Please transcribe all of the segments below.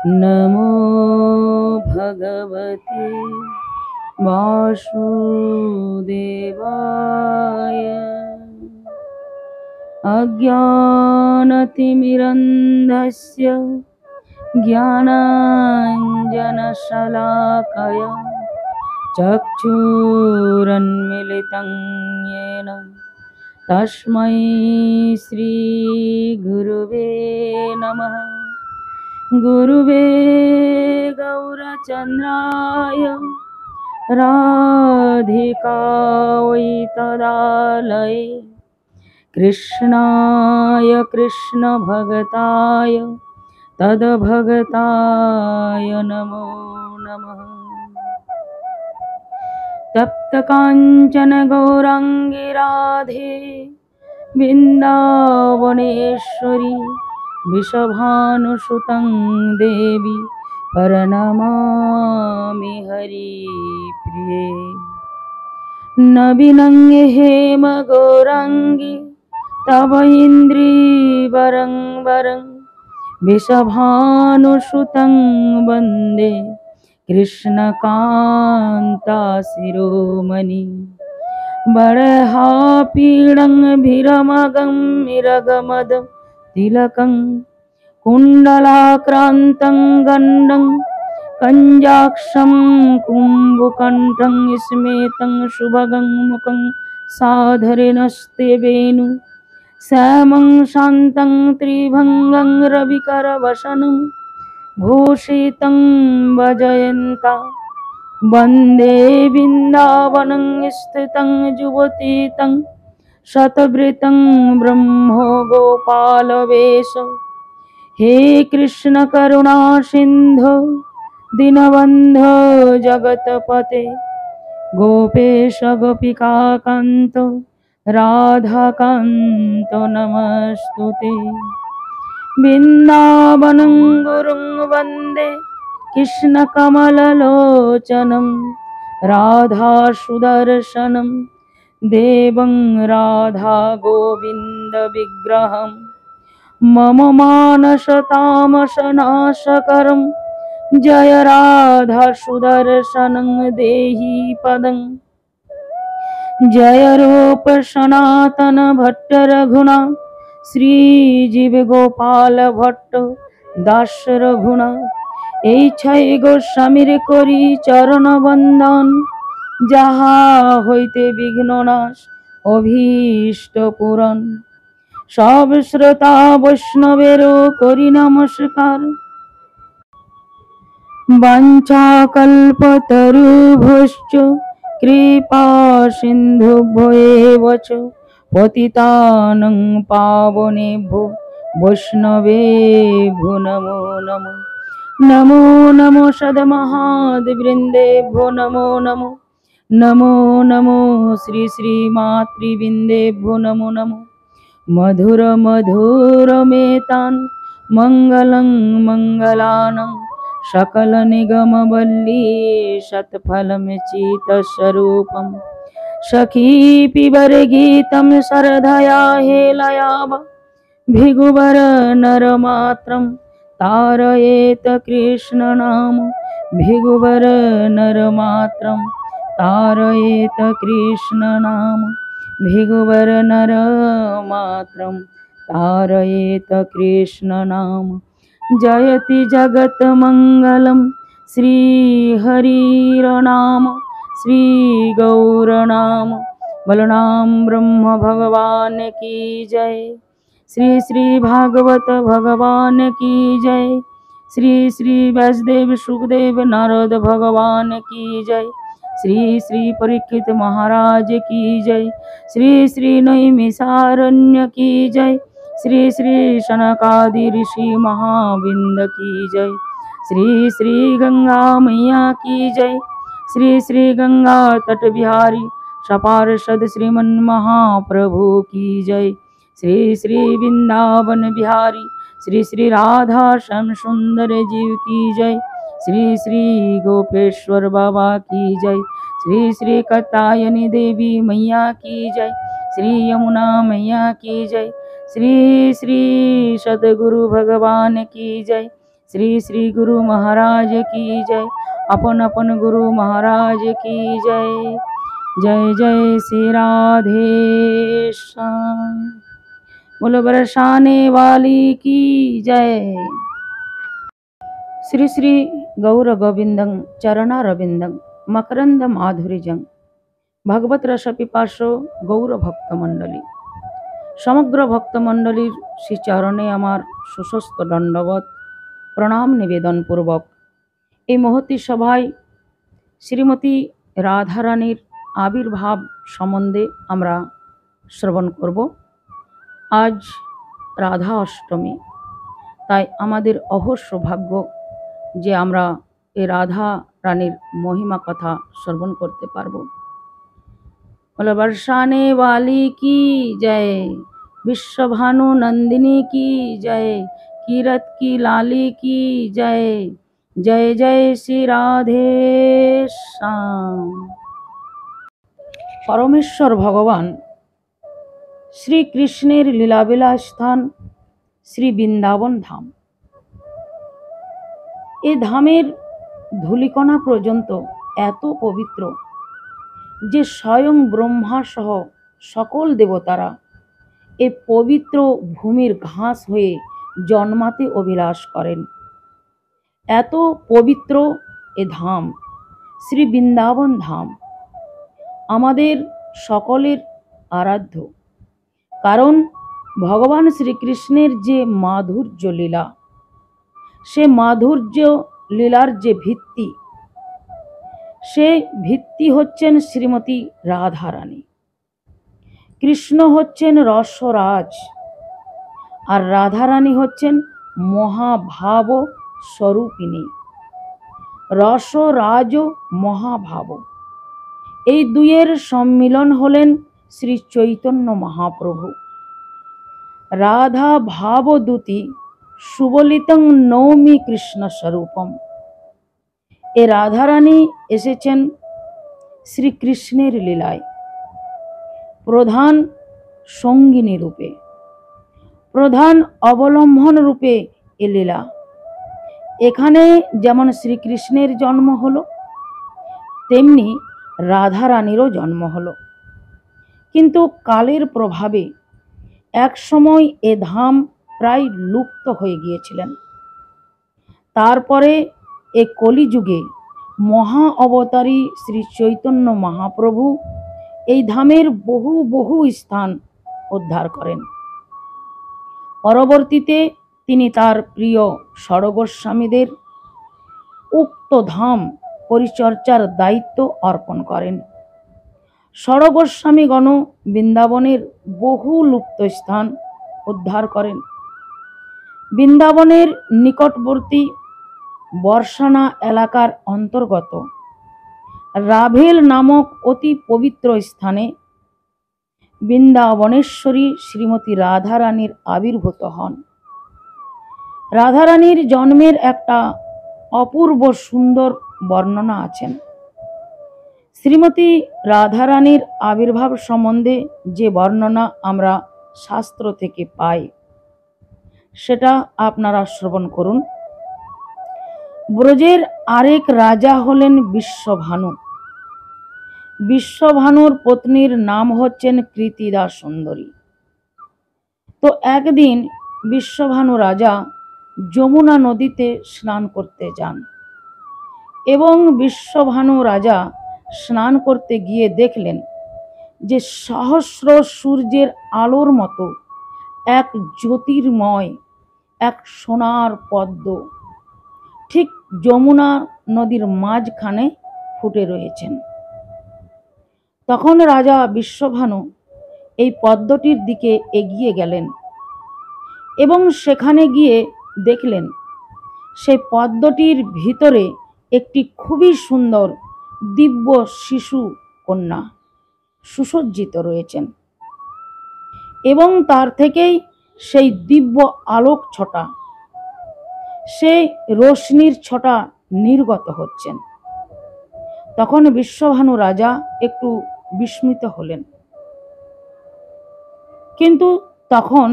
नमो भगवते वासुदेवाय। अज्ञानतिमिरन्धस्य ज्ञानाञ्जनशलाकया चक्षुरुन्मीलितं येन तस्मै श्रीगुरुवे नमः। गुरुवे गौरचन्द्राय राधिकायै तदालये कृष्णाय कृष्णभगताय तद्भगताय नमो नमः। तप्तकाञ्चन गौराङ्गी राधे वृन्दावनेश्वरी वृषभानुसुतं देवी प्रणमामि हरिप्रिये। नवीनङ्गे हेम गौराङ्गी तव इन्द्रिवरं वरं वृषभानुसुतं वन्दे कृष्णकान्ता शिरोमणि। बर्हापीडं भीरमगं मिरगमद तिलकं कुण्डलाक्रान्तं गण्डं कञ्जाक्षं कुम्भकण्ठं स्मेतं शुभगं मुखं साधरेणस्ते वेणु श्यामं शान्तं त्रिभङ्गं रविकरवसनं भूषितं भजयन्ता वन्दे वृन्दावनं स्थितं युवतीतं शतवृतं ब्रह्मो गोपालवेश। हे कृष्ण करुणा सिन्धो दीनबन्धो जगत्पते गोपेश गोपिकान्त राधाकान्त नमस्तुते। वृन्दावनं गुरुं वन्दे कृष्णकमललोचनं राधा सुदर्शनं देवं राधा गोविन्द विग्रहं मम मानसतामसनाशकरं जय राधा सुदर्शनं देहि पदं। जय रूप सनातन भट्ट रघुनाथ श्रीजीव गोपाल भट्ट दास रघुनाथ। এই ছাই গোস্বামীর করি চরণ বন্দন যাহা হইতে বিঘ্ন নাশ অভীষ্ট পূরণ। সব শ্রোতা বৈষ্ণবেরও করি নমস্কার। বাঞ্ছা কল্পতরুভ্যশ্চ কৃপা সিন্ধুভ্যেব চ পতিতানাং পাবনেভ্যো বৈষ্ণবেভ্যো নমো নমঃ। नमो नमो सद्महाद्वृन्देभ्यो नमो नमो। नमो नमो श्री श्री मातृवृन्देभ्यो नमो नमो। मधुर मधुरमेतान् मङ्गलं मङ्गलानां सकलनिगमवल्ली सत्फलमचितस्वरूपं। सखी पिबर गीतं सरधया हेलयावा भिगुवर नरमात्रं तारयेत कृष्ण नाम भिगुवर नरमात्रं तारयेत कृष्ण नाम भिगुवर नरमात्रं तारयेत कृष्ण नाम। जयति जगत मंगलम श्री हरिर्नाम श्री गौरनाम। बलराम ब्रह्म भगवान की जय। श्री श्री भागवत भगवान की जय। श्री श्री व्यासदेव सुखदेव नारद भगवान की जय। श्री श्री परीक्षित महाराज की जय। श्री श्री नैमिषारण्य की जय। श्री श्री सनकादि ऋषि महाविंद की जय। श्री श्री गंगा मैया की जय। श्री श्री गंगा तट बिहारी सपार्षद श्रीमन महाप्रभु की जय। श्री श्री वृंदावन बिहारी श्री श्री राधा श्याम सुंदर जीव की जय। श्री श्री गोपेश्वर बाबा की जय। श्री श्री कात्यायनी देवी मैया की जय। श्री यमुना मैया की जय। श्री श्री सद्गुरु भगवान की जय। श्री श्री गुरु महाराज की जय। अपन अपन गुरु महाराज की जय। जय जय श्री राधे श्याम। बोलो बरसाने वाली की जय। श्री श्री गौर गोविंदं चरणारविंदं मकरंद माधुरीजं भगवत रस पिपासो गौर भक्तमंडली। समग्र भक्तमंडलीर श्री चरणे आमार सुस्वस्थ दंडवत प्रणाम निवेदन पूर्वक এই মহতী সভায় শ্রীমতী রাধারানীর আবির্ভাব সম্বন্ধে আমরা শ্রবণ করব। আজ রাধা অষ্টমী, তাই আমাদের অবশ্য ভাগ্য যে আমরা এই রাধা রানীর মহিমা কথা শ্রবণ করতে পারব। बोलो बरसाने वाली की जय, विश्वभानु नंदिनी की जय, कीरत की लाली की जय। जय जय श्री राधे श्याम। परमेश्वर भगवान श्री कृष्णेर लीलाबिला स्थान श्री बृंदावन धाम। ए धामेर धूलिकणा पर्यन्त एत पवित्र যে স্বয়ং ব্রহ্মা সহ সকল দেবতারা এ পবিত্র ভূমির ঘাস হয়ে জন্মাতে অভিলাষ করেন। এত পবিত্র এ ধাম শ্রী বৃন্দাবন ধাম আমাদের সকলের আরাধ্য, কারণ ভগবান শ্রীকৃষ্ণের যে মাধুর্য লীলা, সে মাধুর্য লীলার যে ভিত্তি, সে ভিত্তি হচ্ছেন শ্রীমতী রাধারানী। কৃষ্ণ হচ্ছেন রসরাজ আর রাধারানী হচ্ছেন মহাভাব স্বরূপিণী। রসরাজ মহাভাব, এই দুইয়ের সম্মিলন হলেন শ্রী চৈতন্য মহাপ্রভু। রাধা ভাবদূতি সুবলিতং নৌমি কৃষ্ণ স্বরূপম। এ রাধারানী এসেছেন শ্রীকৃষ্ণের লীলায় প্রধান সঙ্গিনী রূপে, প্রধান অবলম্বন রূপে এ লীলা। এখানে যেমন শ্রীকৃষ্ণের জন্ম হলো, তেমনি রাধারানীরও জন্ম হলো। কিন্তু কালের প্রভাবে এক সময় এ ধাম প্রায় লুপ্ত হয়ে গিয়েছিলেন। তারপরে এ কলিযুগে মহা অবতারী শ্রী চৈতন্য মহাপ্রভু এই ধামের বহু বহু স্থান উদ্ধার করেন। পরবর্তীতে তিনি তার প্রিয় ষড়গোস্বামীদের উক্ত ধাম পরিচর্যার দায়িত্ব অর্পণ করেন। ষড়গোস্বামীগণ বৃন্দাবনের বহু লুপ্ত স্থান উদ্ধার করেন। বৃন্দাবনের নিকটবর্তী বর্ষানা এলাকার অন্তর্গত রাভেল নামক অতি পবিত্র স্থানে বৃন্দাবনেশ্বরী শ্রীমতী রাধারানীর আবির্ভূত হন। রাধারানীর জন্মের একটা অপূর্ব সুন্দর বর্ণনা আছেন। শ্রীমতী রাধারানীর আবির্ভাব সম্বন্ধে যে বর্ণনা আমরা শাস্ত্র থেকে পাই, সেটা আপনারা শ্রবণ করুন। ব্রজের আরেক রাজা হলেন বিশ্বভানু। বিশ্বভানুর পত্নীর নাম হচ্ছেন কৃতিদা সুন্দরী। তো একদিন বিশ্বভানু রাজা যমুনা নদীতে স্নান করতে যান এবং বিশ্বভানু রাজা স্নান করতে গিয়ে দেখলেন যে সহস্র সূর্যের আলোর মতো এক জ্যোতির্ময় এক সোনার পদ্ম ঠিক যমুনা নদীর মাঝখানে ফুটে রয়েছেন। তখন রাজা বিশ্বভানু এই পদ্মটির দিকে এগিয়ে গেলেন এবং সেখানে গিয়ে দেখলেন সেই পদ্মটির ভিতরে একটি খুবই সুন্দর দিব্য শিশু কন্যা সুসজ্জিত রয়েছেন এবং তার থেকেই সেই দিব্য আলোক ছটা, সেই রোশনির ছটা নির্গত হচ্ছেন। তখন বিশ্বভানু রাজা একটু বিস্মিত হলেন, কিন্তু তখন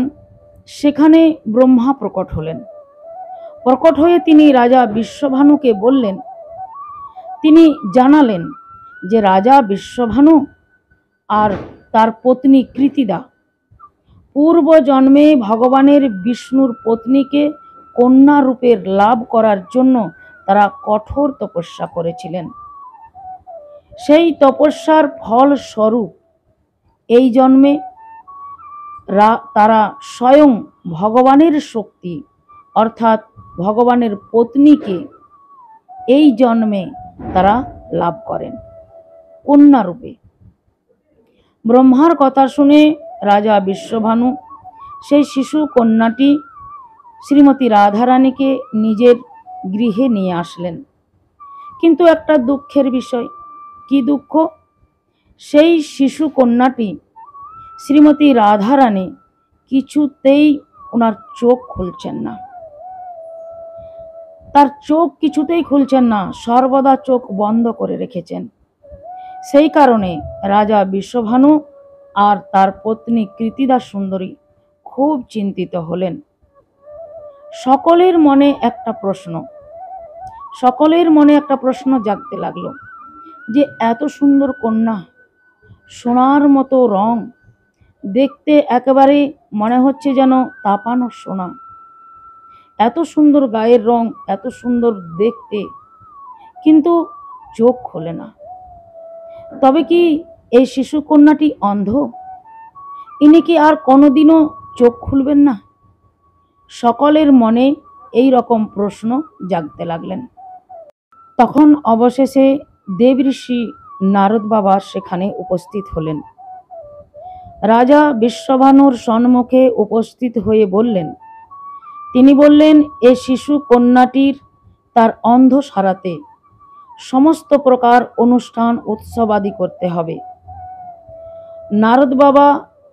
সেখানে ব্রহ্মা প্রকট হলেন। প্রকট হয়ে তিনি রাজা বিশ্বভানুকে বললেন, তিনি জানালেন যে রাজা বিশ্বভানু আর তার পত্নী কৃতিদা পূর্ব জন্মে ভগবানের বিষ্ণুর পত্নীকে কন্যা রূপের লাভ করার জন্য তারা কঠোর তপস্যা করেছিলেন। সেই তপস্যার ফল স্বরূপ এই জন্মে তারা স্বয়ং ভগবানের শক্তি অর্থাৎ ভগবানের পত্নীকে এই জন্মে তারা লাভ করেন কন্যা রূপে। ব্রহ্মার কথা শুনে রাজা বিশ্বভানু সেই শিশু কন্যাটি শ্রীমতী রাধারানীকে নিজের গৃহে নিয়ে আসলেন। কিন্তু একটা দুঃখের বিষয়। কি দুঃখ? সেই শিশু কন্যাটি শ্রীমতী রাধারানী কিছুতেই ওনার চোখ খুলছেন না, তার চোখ কিছুতেই খুলছেন না, সর্বদা চোখ বন্ধ করে রেখেছেন। সেই কারণে রাজা বিশ্বভানু আর তার পত্নী কৃতিদা সুন্দরী খুব চিন্তিত হলেন। সকলের মনে একটা প্রশ্ন জাগতে লাগলো যে এত সুন্দর কন্যা, সোনার মতো রং, দেখতে একেবারে মনে হচ্ছে যেন তাপানো সোনা, এত সুন্দর গায়ের রং, এত সুন্দর দেখতে, কিন্তু চোখ খোলে না। তবে কি এই শিশু কন্যাটি অন্ধ? ইনি কি আর কোনোদিনও চোখ খুলবেন না? সকলের মনে এই রকম প্রশ্ন জাগতে লাগলেন। তখন অবশেষে দেবঋষি নারদ বাবা সেখানে উপস্থিত হলেন। রাজা বিশ্বভানুর সম্মুখে উপস্থিত হয়ে বললেন, তিনি বললেন, এ শিশু কন্যাটির তার অন্ধ সারাতে সমস্ত প্রকার অনুষ্ঠান উৎসবাদি করতে হবে। নারদ বাবা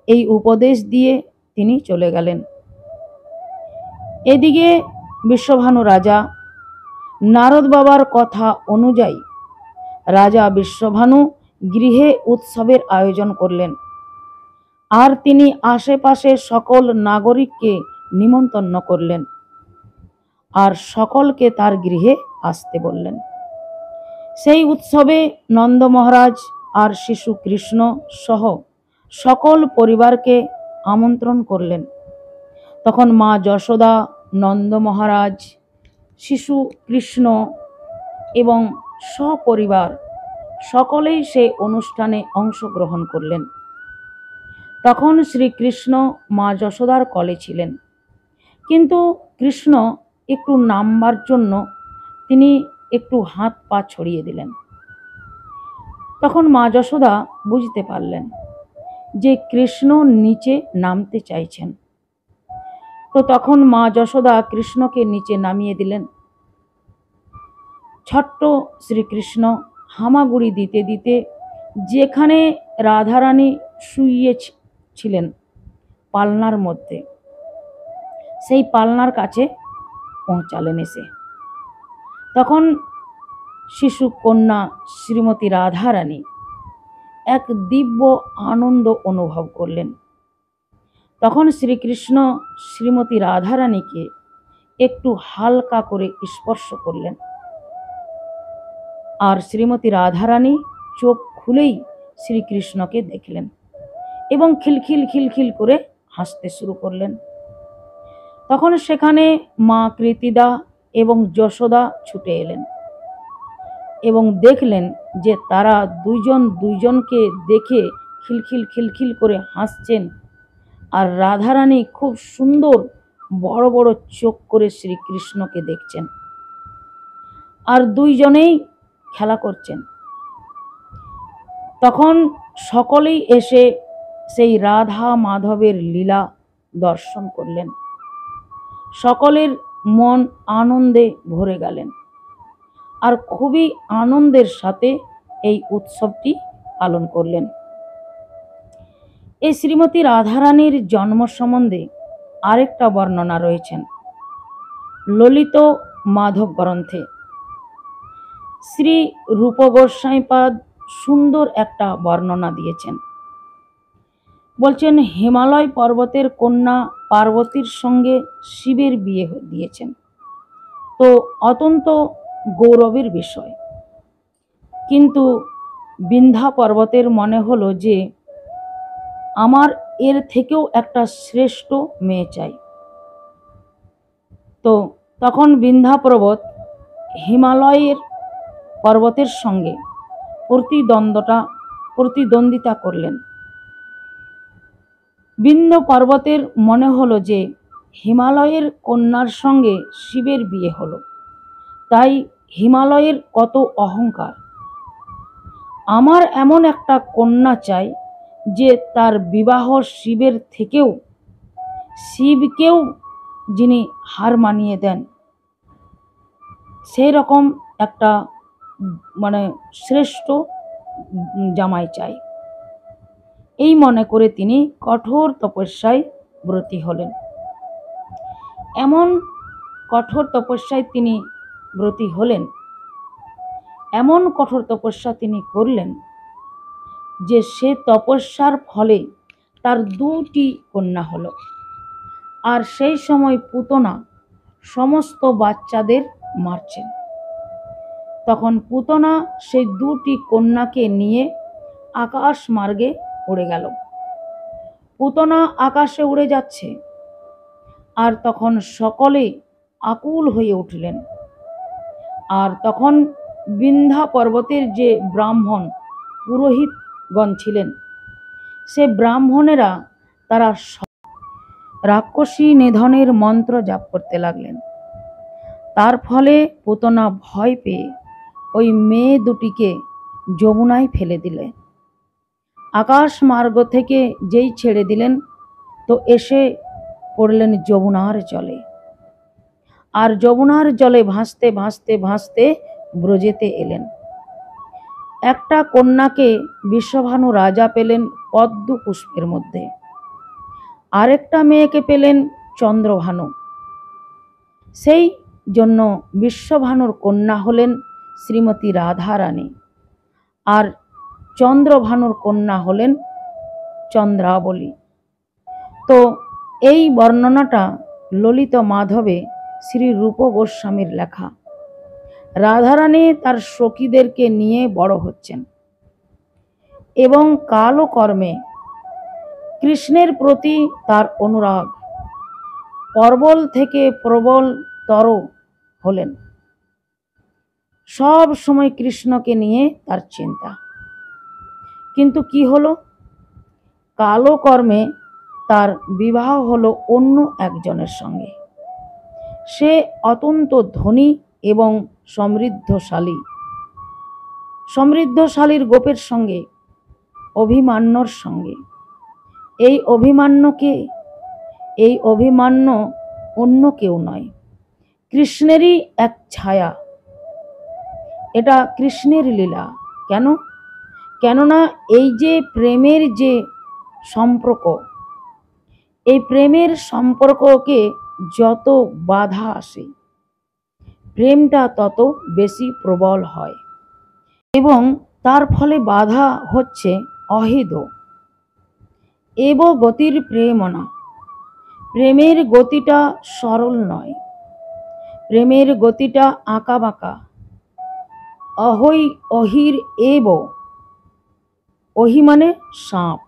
এই উপদেশ দিয়ে তিনি চলে গেলেন। এদিকে বিশ্বভানু রাজা নারদ বাবার কথা অনুযায়ী রাজা বিশ্বভানু গৃহে উৎসবের আয়োজন করলেন, আর তিনি আশেপাশে সকল নাগরিককে নিমন্ত্রণ করলেন আর সকলকে তার গৃহে আসতে বললেন। সেই উৎসবে নন্দ মহারাজ আর শিশু কৃষ্ণ সহ সকল পরিবারকে আমন্ত্রণ করলেন। তখন মা যশোদা, নন্দ মহারাজ, শিশু কৃষ্ণ এবং সপরিবার সকলেই সেই অনুষ্ঠানে অংশগ্রহণ করলেন। তখন শ্রীকৃষ্ণ মা যশোদার কোলে ছিলেন, কিন্তু কৃষ্ণ একটু নামবার জন্য তিনি একটু হাত পা ছড়িয়ে দিলেন। তখন মা যশোদা বুঝতে পারলেন যে কৃষ্ণ নিচে নামতে চাইছেন। তো তখন মা যশোদা কৃষ্ণকে নিচে নামিয়ে দিলেন। ছোট্ট শ্রীকৃষ্ণ হামাগুড়ি দিতে দিতে যেখানে রাধারানী শুয়ে ছিলেন পালনার মধ্যে, সেই পালনার কাছে পৌঁছালেন। এসে তখন শিশু কন্যা শ্রীমতী রাধারানী এক দিব্য আনন্দ অনুভব করলেন। তখন শ্রীকৃষ্ণ শ্রীমতী রাধারানীকে একটু হালকা করে স্পর্শ করলেন, আর শ্রীমতী রাধারানী চোখ খুলেই শ্রীকৃষ্ণকে দেখলেন এবং খিলখিল খিলখিল করে হাসতে শুরু করলেন। তখন সেখানে মা কৃতিদা এবং যশোদা ছুটে এলেন এবং দেখলেন যে তারা দুইজনকে দেখে খিলখিল খিলখিল করে হাসছেন, আর রাধারানী খুব সুন্দর বড় বড় চোখ করে শ্রীকৃষ্ণকে দেখছেন, আর দুইজনেই খেলা করছেন। তখন সকলেই এসে সেই রাধা মাধবের লীলা দর্শন করলেন। সকলের মন আনন্দে ভরে গেলেন, আর খুবই আনন্দের সাথে এই উৎসবটি পালন করলেন। এই শ্রীমতী রাধারানীর জন্ম সম্বন্ধে আরেকটা বর্ণনা রয়েছেন ললিত মাধব গ্রন্থে। শ্রী রূপ গোস্বাইপাদ সুন্দর একটা বর্ণনা দিয়েছেন। বলছেন, হিমালয় পর্বতের কন্যা পার্বতীর সঙ্গে শিবের বিয়ে দিয়েছেন। তো অত্যন্ত গৌরবের বিষয়। কিন্তু বিন্ধ্যা পর্বতের মনে হলো যে আমার এর থেকেও একটা শ্রেষ্ঠ মেয়ে চাই। তো তখন বিন্ধ্যা পর্বত হিমালয়ের পর্বতের সঙ্গে প্রতিদ্বন্দ্বিতা করলেন। বিন্ধ্য পর্বতের মনে হলো যে হিমালয়ের কন্যার সঙ্গে শিবের বিয়ে হলো, তাই হিমালয়ের কত অহংকার, আমার এমন একটা কন্যা চাই যে তার বিবাহ শিবকেও যিনি হার মানিয়ে দেন, সেই রকম একটা শ্রেষ্ঠ জামাই চাই। এই মনে করে তিনি কঠোর তপস্যায় ব্রতী হলেন। এমন কঠোর তপস্যায় তিনি ব্রতী হলেন, এমন কঠোর তপস্যা তিনি করলেন যে সে তপস্যার ফলে তার 2টি কন্যা হলো। আর সেই সময় পুতনা সমস্ত বাচ্চাদের মারছেন। তখন পুতনা সেই 2টি কন্যাকে নিয়ে আকাশ মার্গে উড়ে গেল। পুতনা আকাশে উড়ে যাচ্ছে, আর তখন সকলে আকুল হয়ে উঠলেন। আর তখন বিন্ধ্যা পর্বতের যে ব্রাহ্মণ পুরোহিতগণ ছিলেন, সে ব্রাহ্মণেরা তারা রাক্ষসী নিধনের মন্ত্র জাপ করতে লাগলেন। তার ফলে পুতনা ভয় পেয়ে ওই মেয়ে দুটিকে যমুনায় ফেলে দিলে। আকাশ মার্গ থেকে যেই ছেড়ে দিলেন, তো এসে পড়লেন যমুনার জলে। আর যমুনার জলে ভাসতে ভাসতে ভাসতে ব্রজেতে এলেন। একটা কন্যাকে বিশ্বভানু রাজা পেলেন পদ্ম পুষ্পের মধ্যে, আরেকটা মেয়েকে পেলেন চন্দ্রভানু। সেই জন্য বিশ্বভানুর কন্যা হলেন শ্রীমতী রাধারানী, আর চন্দ্রভানুর কন্যা হলেন চন্দ্রাবলী। তো এই বর্ণনাটা ললিত মাধবে শ্রী রূপ গোস্বামীর লেখা। রাধারানী তার সখীদেরকে নিয়ে বড় হচ্ছেন এবং কালকর্মে কৃষ্ণের প্রতি তার অনুরাগ প্রবল থেকে প্রবলতর হলেন। সব সময় কৃষ্ণকে নিয়ে তার চিন্তা। কিন্তু কি হলো, কালকর্মে তার বিবাহ হলো অন্য একজনের সঙ্গে। সে অত্যন্ত ধনী এবং সমৃদ্ধশালীর গোপের সঙ্গে, অভিমান্যর সঙ্গে। এই অভিমান্য অন্য কেউ নয়, কৃষ্ণেরই এক ছায়া। এটা কৃষ্ণের লীলা। কেননা এই যে প্রেমের যে সম্পর্ক, এই প্রেমের সম্পর্ককে যত বাধা আসে, প্রেমটা তত বেশি প্রবল হয়। এবং তার ফলে বাধা হচ্ছে অহেদ এব গতির প্রেমনা। প্রেমের গতিটা সরল নয়, প্রেমের গতিটা আঁকা বাঁকা। অহির এব, অহি মানে সাপ।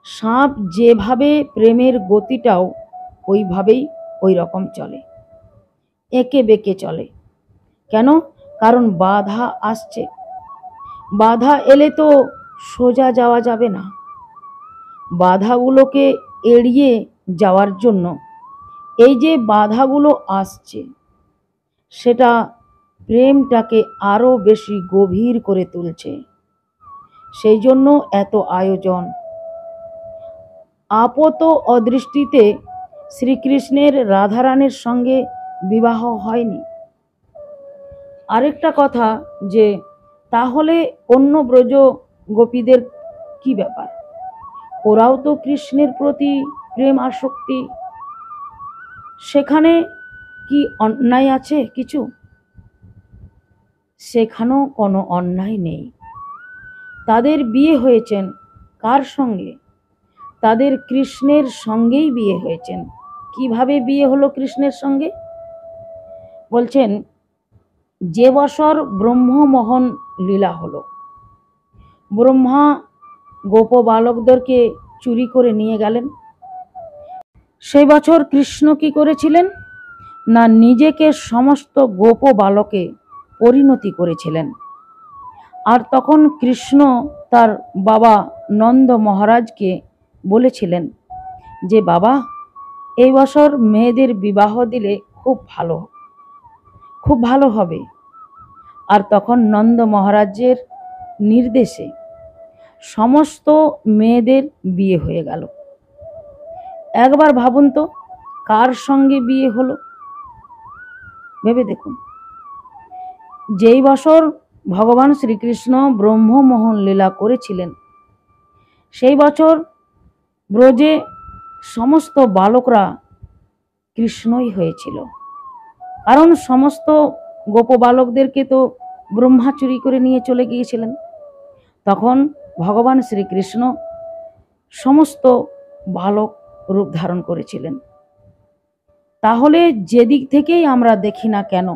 সাপ যেভাবে প্রেমের গতিটাও ওইভাবেই ওই রকম চলে, এঁকে বেঁকে চলে। কেন? কারণ বাধা আসছে। বাধা এলে তো সোজা যাওয়া যাবে না। বাধাগুলোকে এড়িয়ে যাওয়ার জন্য এই যে বাধাগুলো আসছে, সেটা প্রেমটাকে আরো বেশি গভীর করে তুলছে। সেই জন্য এত আয়োজন। আপত অদৃষ্টিতে শ্রীকৃষ্ণের রাধারানীর সঙ্গে বিবাহ হয়নি। আরেকটা কথা, যে তাহলে অন্য ব্রজ গোপীদের কি ব্যাপার? ওরাও তো কৃষ্ণের প্রতি প্রেম আসক্তি। সেখানে কি অন্যায় আছে কিছু? সেখানেও কোনো অন্যায় নেই। তাদের বিয়ে হয়েছেন কার সঙ্গে? তাদের কৃষ্ণের সঙ্গেই বিয়ে হয়েছেন। কিভাবে বিয়ে হলো কৃষ্ণের সঙ্গে? বলছেন যে বছর ব্রহ্মমোহন লীলা হলো, ব্রহ্মা গোপ বালকদেরকে চুরি করে নিয়ে গেলেন, সেই বছর কৃষ্ণ কি করেছিলেন না নিজেকে সমস্ত গোপ বালকে পরিণতি করেছিলেন। আর তখন কৃষ্ণ তার বাবা নন্দ মহারাজকে বলেছিলেন যে বাবা, এই বছর মেয়েদের বিবাহ দিলে খুব ভালো হবে। আর তখন নন্দ মহারাজের নির্দেশে সমস্ত মেয়েদের বিয়ে হয়ে গেল। একবার ভাবুন তো কার সঙ্গে বিয়ে হলো, ভেবে দেখুন। যেই বছর ভগবান শ্রীকৃষ্ণ ব্রহ্মমোহন লীলা করেছিলেন, সেই বছর ব্রজে সমস্ত বালকরা কৃষ্ণই হয়েছিল, কারণ সমস্ত গোপ বালকদেরকে তো ব্রহ্মা চুরি করে নিয়ে চলে গিয়েছিলেন। তখন ভগবান শ্রীকৃষ্ণ সমস্ত বালক রূপ ধারণ করেছিলেন। তাহলে যেদিক থেকেই আমরা দেখি না কেন,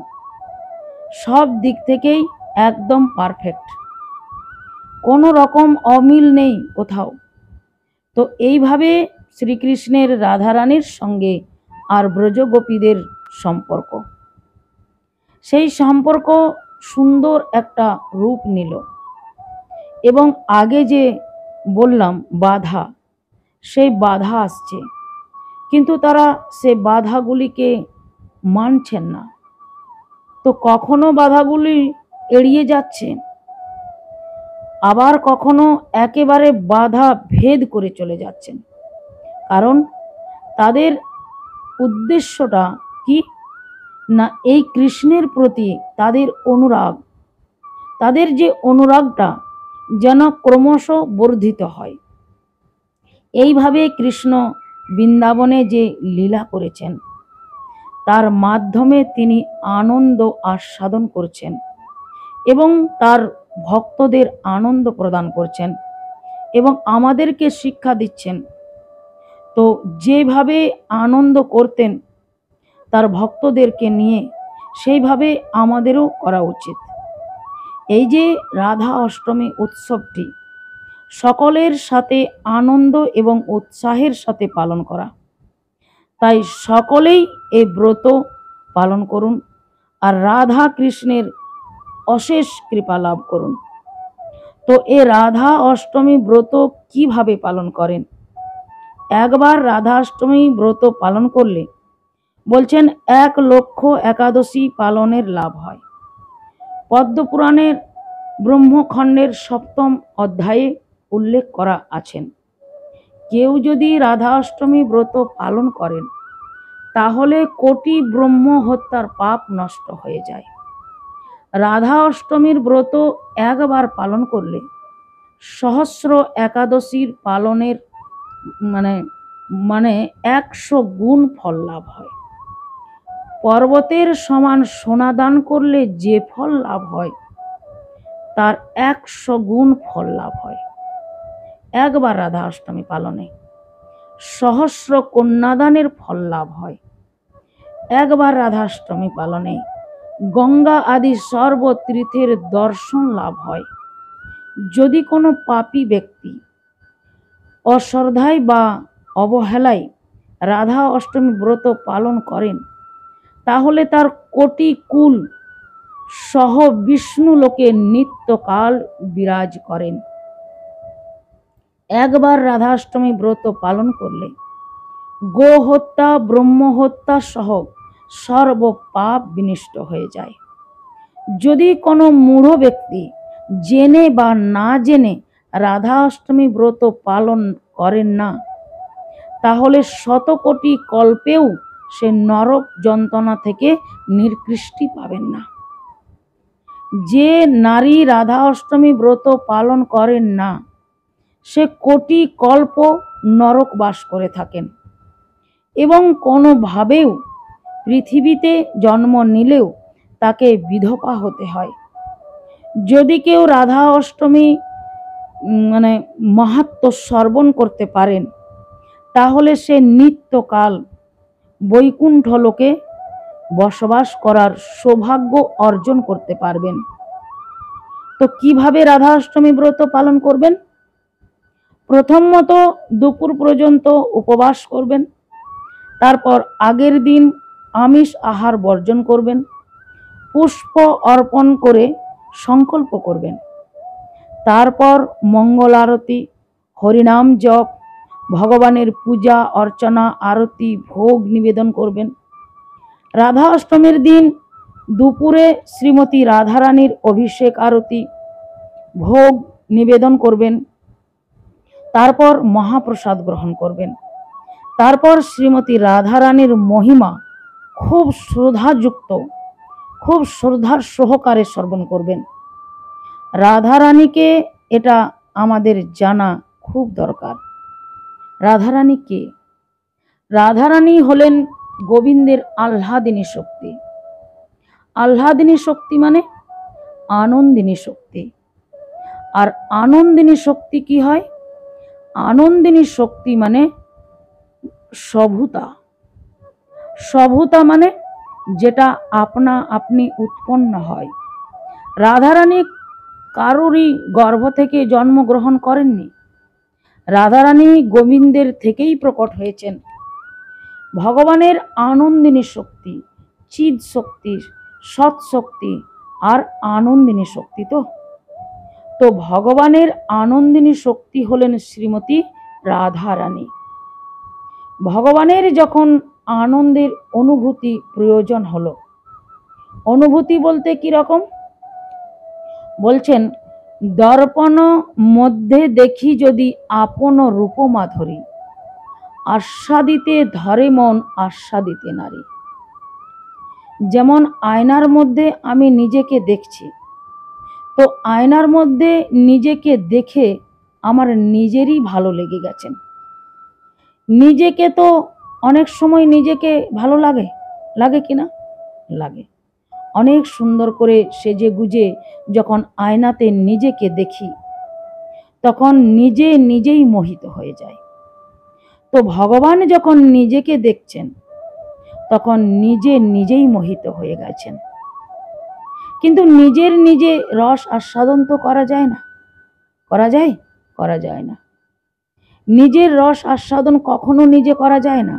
সব দিক থেকেই একদম পারফেক্ট, কোনো রকম অমিল নেই কোথাও। তো এইভাবে শ্রীকৃষ্ণের রাধারানীর সঙ্গে আর ব্রজগোপীদের সম্পর্ক, সেই সম্পর্ক সুন্দর একটা রূপ নিল। এবং আগে যে বললাম বাধা, সেই বাধা আসছে, কিন্তু তারা সে বাধাগুলিকে মানছেন না। তো কখনো বাধাগুলি এড়িয়ে যাচ্ছে, আবার কখনো একেবারে বাধা ভেদ করে চলে যাচ্ছেন। কারণ তাদের উদ্দেশ্যটা কি না এই কৃষ্ণের প্রতি তাদের অনুরাগ, তাদের যে অনুরাগটা যেন ক্রমশ বর্ধিত হয়। এইভাবে কৃষ্ণ বৃন্দাবনে যে লীলা করেছেন, তার মাধ্যমে তিনি আনন্দ আস্বাদন করছেন এবং তার ভক্তদের আনন্দ প্রদান করছেন এবং আমাদেরকে শিক্ষা দিচ্ছেন। তো যেভাবে আনন্দ করতেন তার ভক্তদেরকে নিয়ে, সেইভাবে আমাদেরও করা উচিত। এই যে রাধা অষ্টমী উৎসবটি সকলের সাথে আনন্দ এবং উৎসাহের সাথে পালন করা, তাই সকলেই এই ব্রত পালন করুন আর রাধা কৃষ্ণের অশেষ কৃপা লাভ করুন। তো এ রাধা অষ্টমী ব্রত কিভাবে পালন করেন? একবার রাধা অষ্টমী ব্রত পালন করলে বলছেন 1,00,000 একাদশী পালনের লাভ হয়। পদ্মপুরাণের ব্রহ্মখণ্ডের 7ম অধ্যায়ে উল্লেখ করা আছেন, কেউ যদি রাধা অষ্টমী ব্রত পালন করেন তাহলে কোটি ব্রহ্ম হত্যার পাপ নষ্ট হয়ে যায়। রাধা অষ্টমীর ব্রত একবার পালন করলে সহস্র একাদশীর পালনের মানে 100 গুণ ফল লাভ হয়। পর্বতের সমান সোনা দান করলে যে ফল লাভ হয় তার 100 গুণ ফল লাভ হয়। একবার রাধা অষ্টমী পালনে সহস্র কন্যাদানের ফল লাভ হয়। একবার রাধা অষ্টমী পালনে গঙ্গা আদি সর্বতীর্থের দর্শন লাভ হয়। যদি কোনো পাপী ব্যক্তি অশ্রদ্ধায় বা অবহেলায় রাধা অষ্টমী ব্রত পালন করেন তাহলে তার কোটি কুল সহ বিষ্ণু লোকে নিত্যকাল বিরাজ করেন। একবার রাধা অষ্টমী ব্রত পালন করলে গো হত্যা ব্রহ্ম হত্যা সহ সর্ব পাপ বিনষ্ট হয়ে যায়। যদি কোনো মূঢ় ব্যক্তি জেনে বা না জেনে রাধা অষ্টমী ব্রত পালন করেন না তাহলে 100 কোটি কল্পেও সে নরক যন্ত্রণা থেকে নিকৃষ্টি পাবেন না। যে নারী রাধা অষ্টমী ব্রত পালন করেন না সে কোটি কল্প নরক বাস করে থাকেন এবং কোনোভাবেও পৃথিবীতে জন্ম নিলেও তাকে বিধবা হতে হয়। যদি কেউ রাধা অষ্টমী মাহাত্ম্য শ্রবণ করতে পারেন তাহলে সে নিত্যকাল বৈকুণ্ঠ লোকে বসবাস করার সৌভাগ্য অর্জন করতে পারবেন। তো কিভাবে রাধাষ্টমী ব্রত পালন করবেন? প্রথমত দুপুর পর্যন্ত উপবাস করবেন, তারপর আগের দিন আমিষ আহার বর্জন করবেন, পুষ্প অর্পণ করে সংকল্প করবেন, তারপর মঙ্গল আরতি, হরিনাম জপ, ভগবানের পূজা অর্চনা, আরতি, ভোগ নিবেদন করবেন। রাধা অষ্টমীর দিন দুপুরে শ্রীমতী রাধারানীর অভিষেক আরতি, ভোগ নিবেদন করবেন, তারপর মহাপ্রসাদ গ্রহণ করবেন। তারপর শ্রীমতী রাধারানীর মহিমা খুব শ্রদ্ধাযুক্ত, খুব শ্রদ্ধার সহকারে শ্রবণ করবেন। রাধারানীকে এটা আমাদের জানা খুব দরকার। রাধারানী কে? রাধারানী হলেন গোবিন্দের আহ্লাদিনী শক্তি। আহ্লাদিনী শক্তি মানে আনন্দিনী শক্তি। আর আনন্দিনী শক্তি কি হয়? আনন্দিনী শক্তি মানে সভূতা। সভূতা মানে যেটা আপনা আপনি উৎপন্ন হয়। রাধারানী কারোরই গর্ভ থেকে জন্মগ্রহণ করেননি। রাধারানী গোবিন্দের থেকেই প্রকট হয়েছেন। ভগবানের আনন্দিনী শক্তি, চিদ শক্তি, সৎ শক্তি আর আনন্দিনী শক্তি। তো ভগবানের আনন্দিনী শক্তি হলেন শ্রীমতী রাধারানী। ভগবানের যখন আনন্দের অনুভূতি প্রয়োজন হলো, অনুভূতি বলতে কি রকম? বলছেন, দর্পণ মধ্যে দেখি যদি আপন রূপ মাধুরী, আস্বাদিতে ধরে মন আস্বাদিতে নারী। যেমন আয়নার মধ্যে আমি নিজেকে দেখছি, তো আয়নার মধ্যে নিজেকে দেখে আমার নিজেরই ভালো লেগে গেছেন। নিজেকে তো অনেক সময় নিজেকে ভালো লাগে, লাগে কিনা? লাগে। অনেক সুন্দর করে সেজে গুজে যখন আয়নাতে নিজেকে দেখি, তখন নিজেই মোহিত হয়ে যায়। তো ভগবান যখন নিজেকে দেখছেন, তখন নিজেই মোহিত হয়ে গেছেন। কিন্তু নিজে রস আস্বাদন তো করা যায় না। করা যায়? করা যায় না। নিজের রস আস্বাদন কখনো নিজে করা যায় না।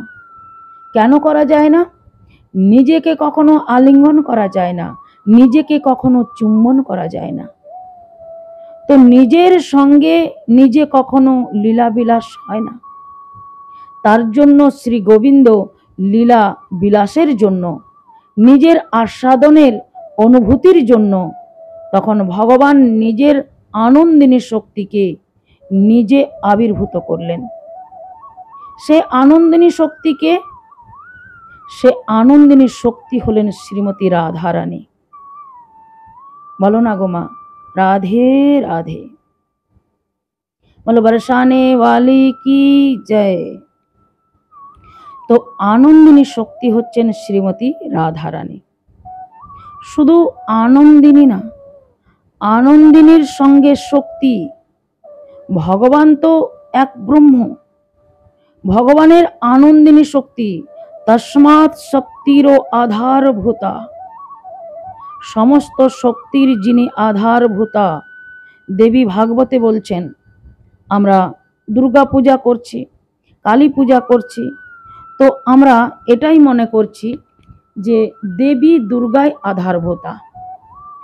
কেন করা যায় না? নিজেকে কখনো আলিঙ্গন করা যায় না, নিজেকে কখনো চুম্বন করা যায় না। তো নিজের সঙ্গে নিজে কখনো লীলা বিলাস হয় না। তার জন্য শ্রী গোবিন্দ লীলা বিলাসের জন্য, নিজের আস্বাদনের অনুভূতির জন্য তখন ভগবান নিজের আনন্দিনী শক্তিকে নিজে আবির্ভূত করলেন। সে আনন্দিনী শক্তিকে, সে আনন্দিনী শক্তি হলেন শ্রীমতী রাধারানী। বলো না গো মা, রাধে রাধে। বলো বরসানে वाली की जय। তো আনন্দিনী শক্তি হচ্ছেন শ্রীমতী রাধারানী। শুধু আনন্দিনী না, আনন্দিনীর সঙ্গে শক্তি। ভগবান তো এক ব্রহ্ম। ভগবানের আনন্দিনী শক্তি, তস্মাৎ শক্তিরও আধারভূতা। সমস্ত শক্তির যিনি আধারভূতা। দেবী ভাগবতে বলছেন, আমরা দুর্গা পূজা করছি, কালী পূজা করছি, তো আমরা এটাই মনে করছি যে দেবী দুর্গাই আধারভূতা।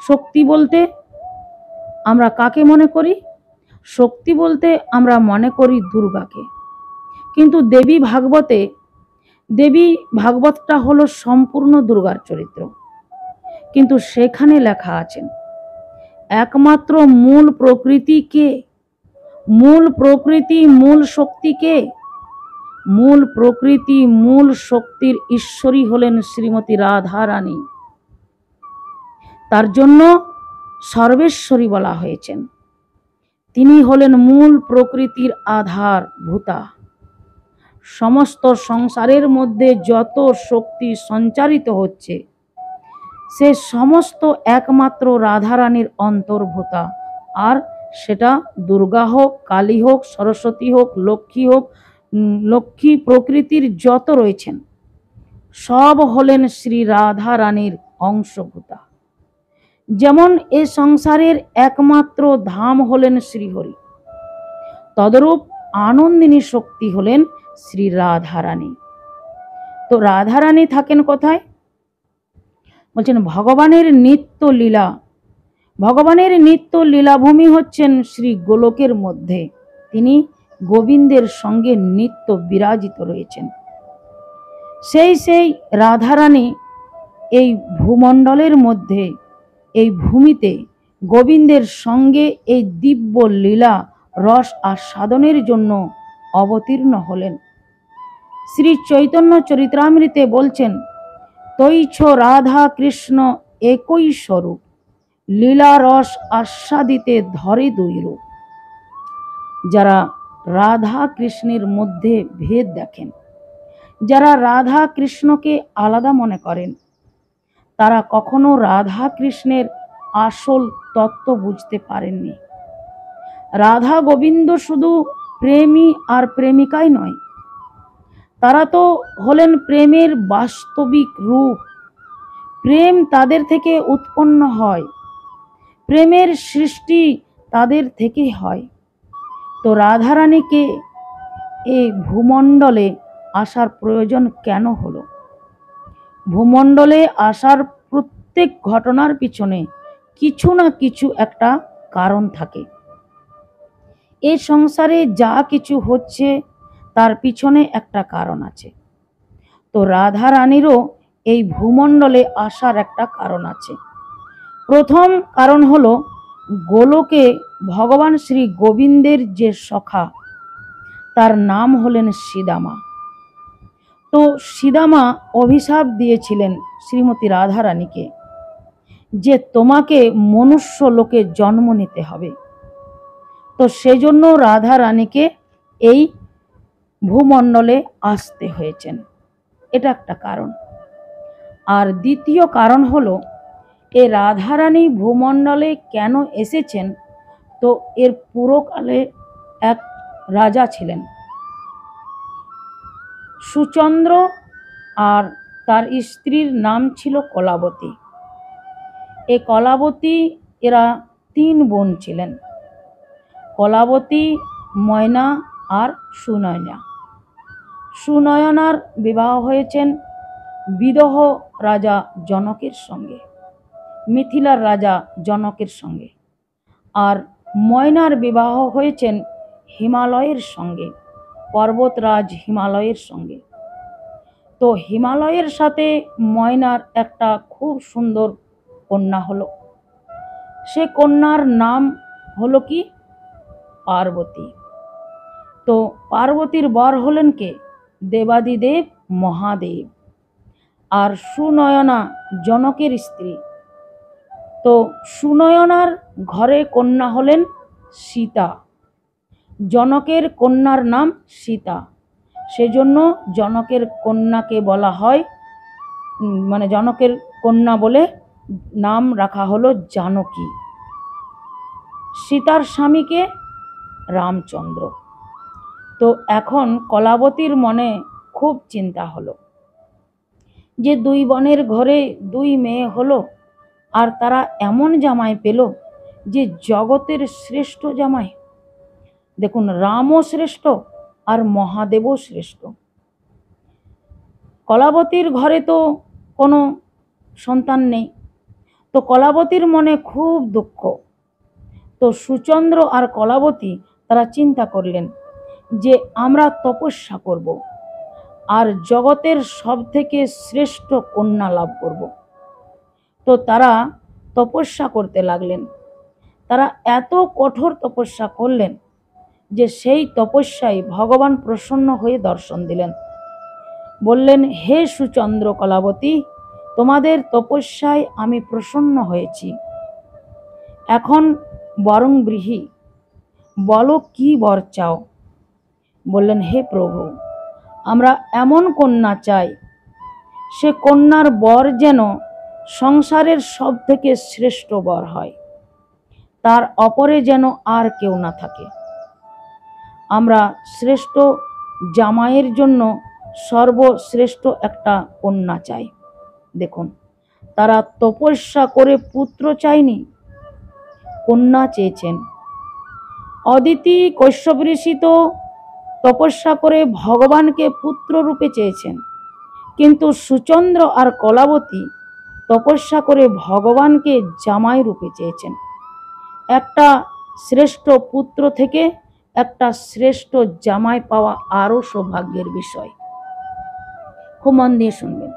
শক্তি বলতে আমরা কাকে মনে করি? শক্তি বলতে আমরা মনে করি দুর্গাকে। কিন্তু দেবী ভাগবতটা হলো সম্পূর্ণ দুর্গার চরিত্র। কিন্তু সেখানে লেখা আছেন একমাত্র মূল প্রকৃতি কে? মূল প্রকৃতি, মূল শক্তি কে? মূল প্রকৃতি, মূল শক্তির ঈশ্বরী হলেন শ্রীমতী রাধারানী। তার জন্য সর্বেশ্বরী বলা হয়েছেন। তিনি হলেন মূল প্রকৃতির আধার ভূতা। সমস্ত সংসারের মধ্যে যত শক্তি সঞ্চারিত হচ্ছে, সে সমস্ত একমাত্র রাধারানীর অন্তর্ভূতা। আর সেটা দুর্গা হোক, কালী হোক, সরস্বতী হোক, লক্ষ্মী হোক, লক্ষ্মী প্রকৃতির যত রয়েছেন সব হলেন শ্রী রাধা রানীর অংশভূতা। যেমন এ সংসারের একমাত্র ধাম হলেন শ্রীহরি, তদরূপ আনন্দিনী শক্তি হলেন শ্রী রাধা রানী। তো রাধা রানী থাকেন কোথায়? বলছেন ভগবানের নিত্য লীলা, ভগবানের নিত্য লীলাভূমি হচ্ছেন শ্রী গোলকের মধ্যে। তিনি গোবিন্দের সঙ্গে নিত্য বিরাজিত রয়েছেন। সেই রাধারানী এই ভূমণ্ডলের মধ্যে, এই ভূমিতে গোবিন্দের সঙ্গে এই দিব্য লীলা রস আস্বাদনের জন্য অবতীর্ণ হলেন। শ্রী চৈতন্য চরিতামৃতে বলছেন, তৈছ রাধা কৃষ্ণ একই স্বরূপ, লীলা রস আস্বাদিতে ধরে দুই রূপ। যারা রাধা কৃষ্ণের মধ্যে ভেদ দেখেন, যারা রাধা কৃষ্ণকে আলাদা মনে করেন, তারা কখনো রাধা কৃষ্ণের আসল তত্ত্ব বুঝতে পারেননি। রাধা গোবিন্দ শুধু প্রেমী আর প্রেমিকাই নয়, তারা তো হলেন প্রেমের বাস্তবিক রূপ। প্রেম তাদের থেকে উৎপন্ন হয়, প্রেমের সৃষ্টি তাদের থেকেই হয়। তো রাধারানীকে এই ভূমণ্ডলে আসার প্রয়োজন কেন হলো? ভূমণ্ডলে আসার প্রত্যেক ঘটনার পিছনে কিছু না কিছু একটা কারণ থাকে। এই সংসারে যা কিছু হচ্ছে তার পিছনে একটা কারণ আছে। তো রাধা রানীরও এই ভূমণ্ডলে আসার একটা কারণ আছে। প্রথম কারণ হলো, গোলকে ভগবান শ্রী গোবিন্দের যে সখা, তার নাম হলেন সীদামা। তো সীদামা অভিশাপ দিয়েছিলেন শ্রীমতী রাধা রানীকে যে তোমাকে মনুষ্য লোকে জন্ম নিতে হবে। তো সেজন্য রাধা রানীকে এই ভূমণ্ডলে আসতে হয়েছেন, এটা একটা কারণ। আর দ্বিতীয় কারণ হলো, এ রাধারানী ভূমণ্ডলে কেন এসেছেন? তো এর পুরকালে এক রাজা ছিলেন সুচন্দ্র, আর তার স্ত্রীর নাম ছিল কলাবতী। এ কলাবতী, এরা 3 বোন ছিলেন, কলাবতী, ময়না আর সুনয়না। সুনয়নার বিবাহ হয়েছেন বিদহ রাজা জনকের সঙ্গে, মিথিলার রাজা জনকের সঙ্গে। আর ময়নার বিবাহ হয়েছেন হিমালয়ের সঙ্গে, পর্বতরাজ হিমালয়ের সঙ্গে। তো হিমালয়ের সাথে ময়নার একটা খুব সুন্দর কন্যা হলো। সে কন্যার নাম হলো কি? পার্বতী। তো পার্বতীর বর হলেন কে? দেবাদিদেব মহাদেব। আর সুনয়না জনকের স্ত্রী। তো সুনয়নার ঘরে কন্যা হলেন সীতা। জনকের কন্যার নাম সীতা, সেজন্য জনকের কন্যাকে বলা হয়, মানে জনকের কন্যা বলে নাম রাখা হলো জানকী। সীতার স্বামীকে রামচন্দ্র। তো এখন কলাবতীর মনে খুব চিন্তা হলো যে 2 বোনের ঘরে 2 মেয়ে হলো, আর তারা এমন জামাই পেল যে জগতের শ্রেষ্ঠ জামাই। দেখুন, রামও শ্রেষ্ঠ আর মহাদেবও শ্রেষ্ঠ। কলাবতীর ঘরে তো কোনো সন্তান নেই, তো কলাবতীর মনে খুব দুঃখ। তো সুচন্দ্র আর কলাবতী তারা চিন্তা করলেন যে আমরা তপস্যা করব আর জগতের সবথেকে শ্রেষ্ঠ কন্যা লাভ করব। তো তারা তপস্যা করতে লাগলেন। তারা এত কঠোর তপস্যা করলেন যে সেই তপস্যায় ভগবান প্রসন্ন হয়ে দর্শন দিলেন। বললেন, হে সুচন্দ্র কলাবতী, তোমাদের তপস্যায় আমি প্রসন্ন হয়েছি, এখন বরং গৃহী, বলো কি বর চাও। বললেন, হে প্রভু, আমরা এমন কন্যা চাই, সে কন্যার বর যেন সংসারের সব থেকে শ্রেষ্ঠ বর হয়, তার অপরে যেন আর কেউ না থাকে। আমরা শ্রেষ্ঠ জামাইয়ের জন্য সর্বশ্রেষ্ঠ একটা কন্যা চাই। দেখুন, তারা তপস্যা করে পুত্র চায়নি, কন্যা চেয়েছেন। অদিতি কশ্যপ ঋষি তো তপস্যা করে ভগবানকে পুত্র রূপে চেয়েছেন, কিন্তু সুচন্দ্র আর কলাবতী তপস্যা করে ভগবানকে জামাই রূপে চেয়েছেন। একটা শ্রেষ্ঠ পুত্র থেকে একটা শ্রেষ্ঠ জামাই পাওয়া আরো সৌভাগ্যের বিষয়। খুব মন দিয়ে শুনবেন।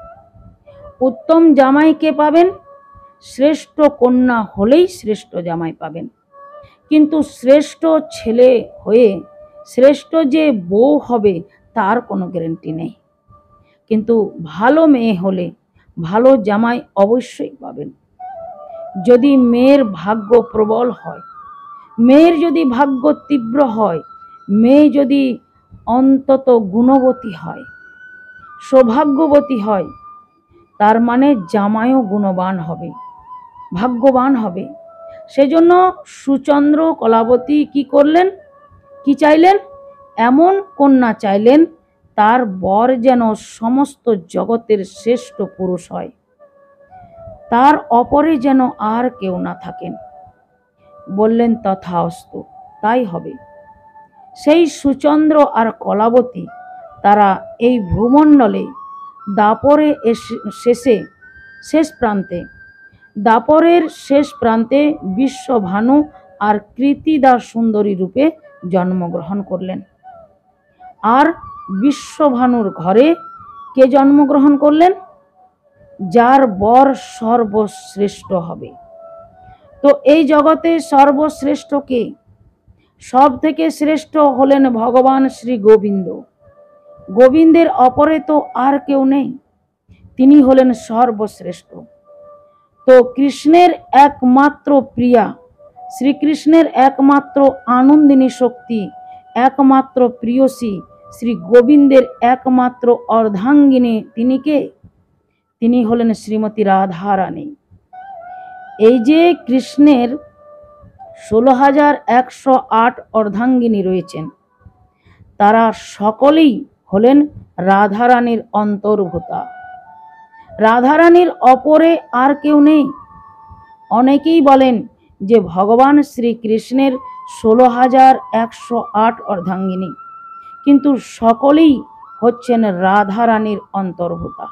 উত্তম জামাই কে পাবেন? শ্রেষ্ঠ কন্যা হলেই শ্রেষ্ঠ জামাই পাবেন। কিন্তু শ্রেষ্ঠ ছেলে হয়ে শ্রেষ্ঠ যে বউ হবে তার কোনো গ্যারান্টি নেই। কিন্তু ভালো মেয়ে হলে ভালো জামাই অবশ্যই পাবেন। যদি মেয়ের ভাগ্য প্রবল হয়, মেয়ের যদি ভাগ্য তীব্র হয়, মেয়ে যদি অন্তত গুণবতী হয়, সৌভাগ্যবতী হয়, তার মানে জামাইও গুণবান হবে, ভাগ্যবান হবে। সেজন্য সুচন্দ্র কলাবতী কি করলেন? কি চাইলেন? এমন কন্যা চাইলেন তার বর যেন সমস্ত জগতের শ্রেষ্ঠ পুরুষ হয়, তার অপরে যেন আর কেউ না থাকেন। বললেন তথাস্তু, তাই হবে। সেই সুচন্দ্র আর কলাবতী তারা এই ভূমণ্ডলে দাপরে শেষ প্রান্তে, দাপরের শেষ প্রান্তে বিশ্বভানু আর কৃতিদা সুন্দরী রূপে জন্মগ্রহণ করলেন। আর বিশ্বভানুর ঘরে কে জন্মগ্রহণ করলেন? যার বর সর্বশ্রেষ্ঠ হবে। তো এই জগতে সর্বশ্রেষ্ঠ কে? সব থেকে শ্রেষ্ঠ হলেন ভগবান শ্রী গোবিন্দ। গোবিন্দের অপরে তো আর কেউ নেই, তিনি হলেন সর্বশ্রেষ্ঠ। তো কৃষ্ণের একমাত্র প্রিয়া, শ্রীকৃষ্ণের একমাত্র আনন্দিনী শক্তি, একমাত্র প্রিয়সী শ্রী গোবিন্দের একমাত্র অর্ধাঙ্গিনী তিনি কে? তিনি হলেন শ্রীমতী রাধা রানী। এই যে কৃষ্ণের 16,108 অর্ধাঙ্গিনী রয়েছেন, তারা সকলেই হলেন রাধারানীর অন্তর্ভুতা। রাধারানীর অপরে আর কেউ নেই। অনেকেই বলেন যে ভগবান শ্রীকৃষ্ণের 16,108 অর্ধাঙ্গিনী, কিন্তু সকলেই হচ্ছেন রাধারানীর অন্তর্ভুতা।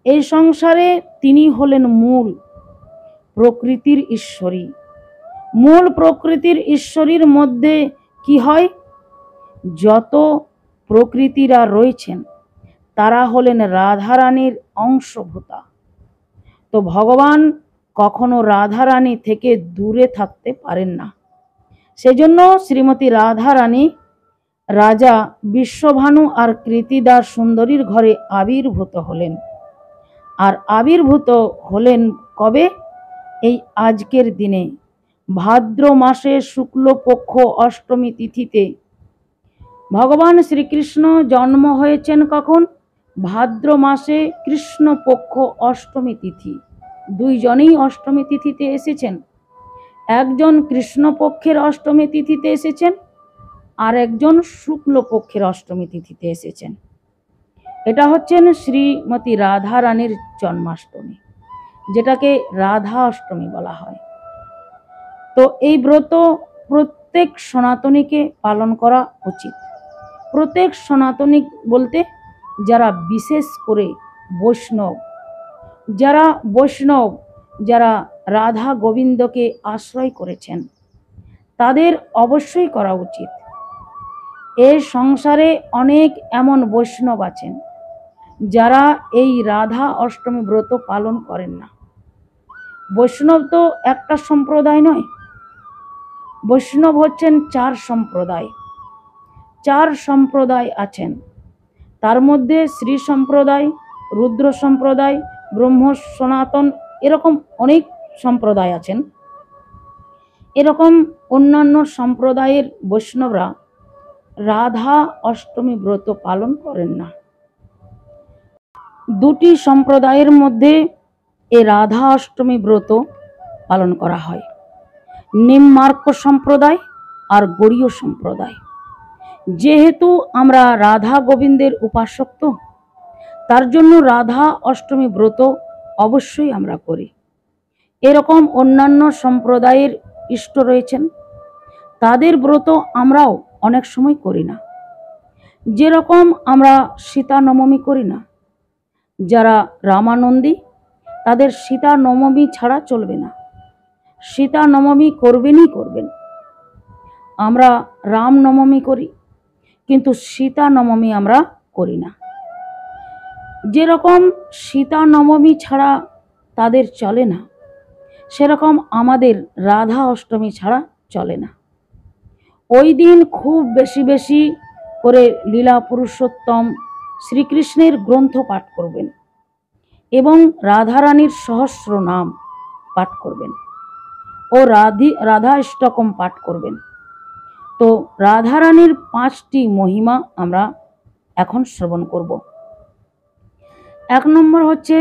এই সংসারে তিনি হলেন মূল প্রকৃতির ঈশ্বরী। মূল প্রকৃতির ঈশ্বরীর মধ্যে কি হয়? যত প্রকৃতিরা রয়েছেন তারা হলেন রাধারানীর অংশভূতা। তো ভগবান কখনো রাধারানী থেকে দূরে থাকতে পারেন না। সেজন্য শ্রীমতী রাধারানী রাজা বিশ্বভানু আর কৃতিদা সুন্দরীর ঘরে আবির্ভূত হলেন। আর আবির্ভূত হলেন কবে? এই আজকের দিনে, ভাদ্র মাসে শুক্লপক্ষ অষ্টমী তিথিতে। ভগবান শ্রীকৃষ্ণ জন্ম হয়েছেন কখন? ভাদ্র মাসে কৃষ্ণপক্ষ অষ্টমী তিথি। দুইজনেই অষ্টমী তিথিতে এসেছেন। একজন কৃষ্ণপক্ষের অষ্টমী তিথিতে এসেছেন, আর একজন শুক্লপক্ষের অষ্টমী তিথিতে এসেছেন। এটা হচ্ছেন শ্রীমতী রাধা রানীর জন্মাষ্টমী, যেটাকে রাধা অষ্টমী বলা হয়। তো এই ব্রত প্রত্যেক সনাতনীকে পালন করা উচিত। প্রত্যেক সনাতনী বলতে যারা বিশেষ করে বৈষ্ণব, যারা রাধা গোবিন্দকে আশ্রয় করেছেন, তাদের অবশ্যই করা উচিত। এই সংসারে অনেক এমন বৈষ্ণব আছেন যারা এই রাধা অষ্টমী ব্রত পালন করেন না। বৈষ্ণব তো একটা সম্প্রদায় নয়, বৈষ্ণব হচ্ছেন 4 সম্প্রদায়। 4 সম্প্রদায় আছেন। তার মধ্যে শ্রী সম্প্রদায়, রুদ্র সম্প্রদায়, ব্রহ্ম সনাতন, এরকম অনেক সম্প্রদায় আছেন। এরকম অন্যান্য সম্প্রদায়ের বৈষ্ণবরা রাধা অষ্টমী ব্রত পালন করেন না। 2টি সম্প্রদায়ের মধ্যে এই রাধা অষ্টমী ব্রত পালন করা হয়, নিম্মার্ক সম্প্রদায় আর গৌড়ীয় সম্প্রদায়। যেহেতু আমরা রাধা গোবিন্দের উপাসক, তো তার জন্য রাধা অষ্টমী ব্রত অবশ্যই আমরা করি। এরকম অন্যান্য সম্প্রদায়ের ইষ্ট রয়েছেন, তাদের ব্রত আমরাও অনেক সময় করি না। যেরকম আমরা সীতা নবমী করি না, যারা রামানন্দী তাদের সীতা নবমী ছাড়া চলবে না, সীতা নবমী করবেনই করবেন। আমরা রাম নবমী করি, কিন্তু সীতা নবমী আমরা করি না। যেরকম সীতা নবমী ছাড়া তাদের চলে না, সেরকম আমাদের রাধা অষ্টমী ছাড়া চলে না। ওই দিন খুব বেশি বেশি করে লীলা পুরুষোত্তম শ্রীকৃষ্ণের গ্রন্থ পাঠ করবেন এবং রাধারানীর সহস্র নাম পাঠ করবেন ও রাধা অষ্টকম পাঠ করবেন। তো রাধারানীর 5টি মহিমা আমরা এখন শ্রবণ করব। 1 নম্বর হচ্ছে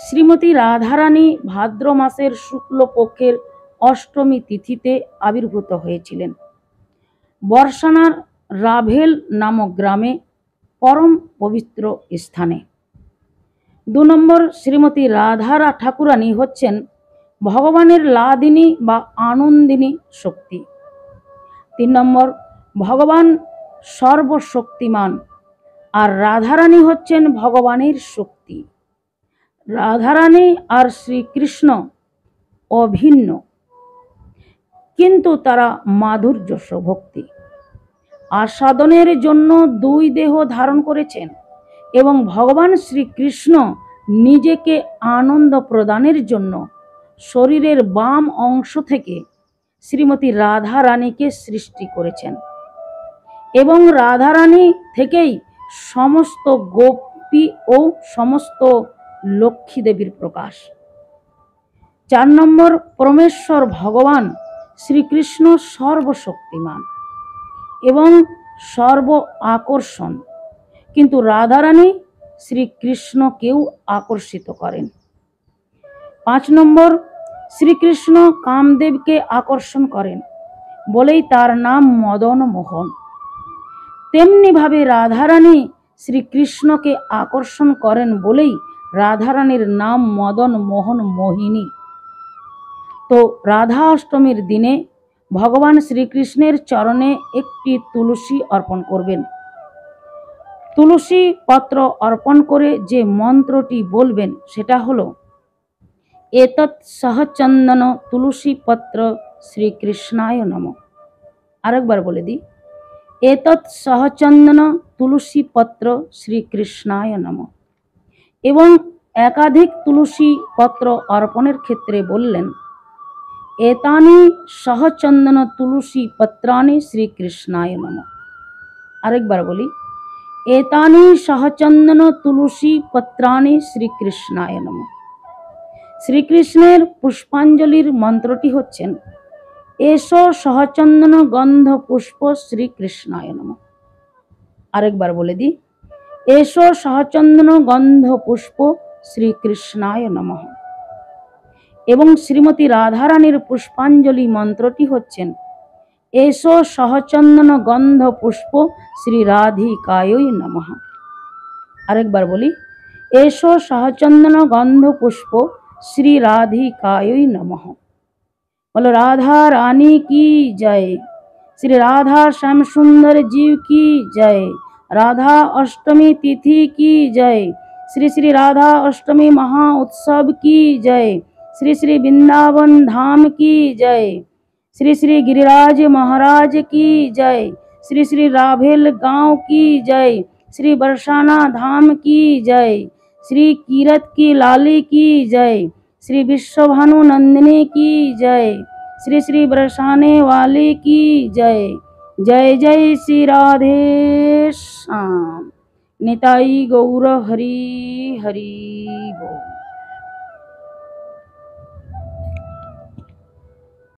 শ্রীমতী রাধারানী ভাদ্র মাসের শুক্লপক্ষের অষ্টমী তিথিতে আবির্ভূত হয়েছিলেন বর্ষানার রাভেল নামক গ্রামে, পরম পবিত্র স্থানে। 2 নম্বর শ্রীমতী রাধা ঠাকুরানী হচ্ছেন ভগবানের লাদিনী বা আনন্দিনী শক্তি। 3 নম্বর ভগবান সর্বশক্তিমান আর রাধারানী হচ্ছেন ভগবানের শক্তি। রাধারানী আর শ্রীকৃষ্ণ অভিন্ন, কিন্তু তারা মাধুর্য ভক্তি আস্বাদনের জন্য 2 দেহ ধারণ করেছেন এবং ভগবান শ্রীকৃষ্ণ নিজেকে আনন্দ প্রদানের জন্য শরীরের বাম অংশ থেকে শ্রীমতী রাধা রানীকে সৃষ্টি করেছেন এবং রাধারানী থেকেই সমস্ত গোপী ও সমস্ত লক্ষ্মী দেবীর প্রকাশ। 4 নম্বর পরমেশ্বর ভগবান শ্রীকৃষ্ণ সর্বশক্তিমান এবং সর্ব আকর্ষণ, কিন্তু রাধারানী শ্রীকৃষ্ণকেও আকর্ষিত করেন। 5 নম্বর শ্রীকৃষ্ণ কামদেবকে আকর্ষণ করেন বলেই তার নাম মদন মোহন। তেমনি ভাবে রাধারানী শ্রীকৃষ্ণকে আকর্ষণ করেন বলেই রাধারানীর নাম মদন মোহন মোহিনী। তো রাধা অষ্টমীর দিনে ভগবান শ্রীকৃষ্ণের চরণে একটি তুলসী অর্পণ করবেন। তুলসী পত্র অর্পণ করে যে মন্ত্রটি বলবেন সেটা হলো এতৎ সহচন্দন তুলসী পত্র শ্রীকৃষ্ণায় নমঃ। আরেকবার বলে দিই, এতৎ সহচন্দন তুলসী পত্র শ্রীকৃষ্ণায় নমঃ। এবং একাধিক তুলসী পত্র অর্পণের ক্ষেত্রে বললেন এতানি সহচন্দন তুলসী পত্রানি শ্রীকৃষ্ণায় নমঃ। আরেকবার বলি, এতানি সহচন্দন তুলসী পত্রানি শ্রীকৃষ্ণায় নমঃ। শ্রীকৃষ্ণের পুষ্পাঞ্জলির মন্ত্রটি হচ্ছেন এসো সহচন্দন গন্ধ পুষ্প শ্রীকৃষ্ণায় নমঃ। আরেকবার বলে দিই, এসো সহচন্দন গন্ধ পুষ্প শ্রীকৃষ্ণায় নমঃ। এবং শ্রীমতী রাধারানীর পুষ্পাঞ্জলি মন্ত্রটি হচ্ছেন এসো সহচন্দন গন্ধ পুষ্প শ্রী রাধিকায় নমঃ। আরেকবার বলি, এসো সহচন্দন গন্ধ পুষ্প শ্রী রাধিকায় নমঃ। বলো রাধা রানী की जय, श्री राधा श्याम सुंदर जीव की जय, राधा अष्टमी तिथि की जय, श्री श्री राधा अष्टमी महा उत्सव की जय, श्री श्री वृंदावन धाम की जय, श्री श्री गिरिराज महाराज की जय, श्री श्री राभेल गांव की जय, श्री बरसाना धाम की जय, श्री कीरत की लाली की जय, श्री विश्वभानु नंदिनी की जय, श्री श्री बरसाने वाली की जय। जय जय श्री राधे श्याम। निताई गौर हरि हरि बोल।